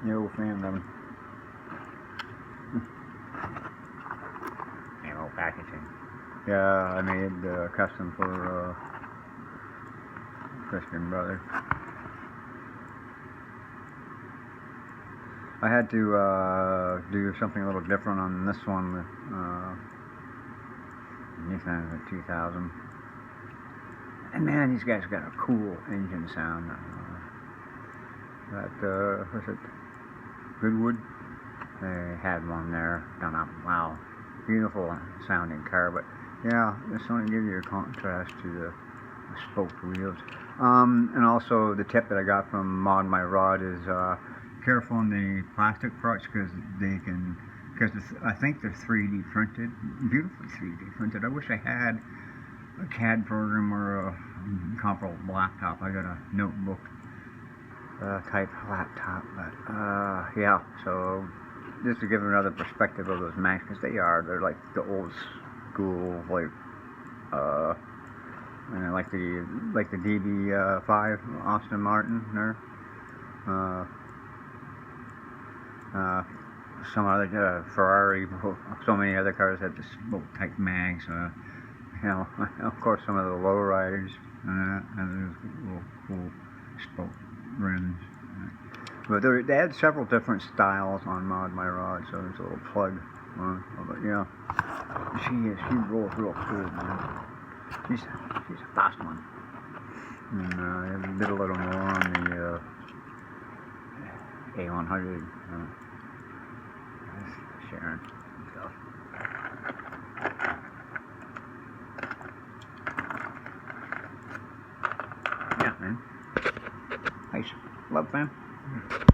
No fan of Ammo packaging. Yeah, I made custom for Christian brother. I had to do something a little different on this one with Nissan 2000. And man, these guys got a cool engine sound. Was it Goodwood? They had one there. Done up. Wow, beautiful sounding car. But yeah, this only gives you a contrast to the spoked wheels. And also the tip that I got from Mod My Rod is careful on the plastic parts because I think they're 3D printed, beautifully 3D printed. I wish I had a CAD program or a comparable laptop. I got a notebook type laptop, but yeah. So just to give another perspective of those Macs, because they're like the old school, like like the DB5 Austin Martin there. Some other Ferrari, so many other cars had the smoke type mags. You know, of course, some of the lowriders and those little cool spoke rims. But they had several different styles on Mod My Rod, so there's a little plug on. But yeah, she rolls real cool, man. She's a fast one. And I did a little more on the A100. Sharon and stuff. Yeah, man. Nice. Love, man.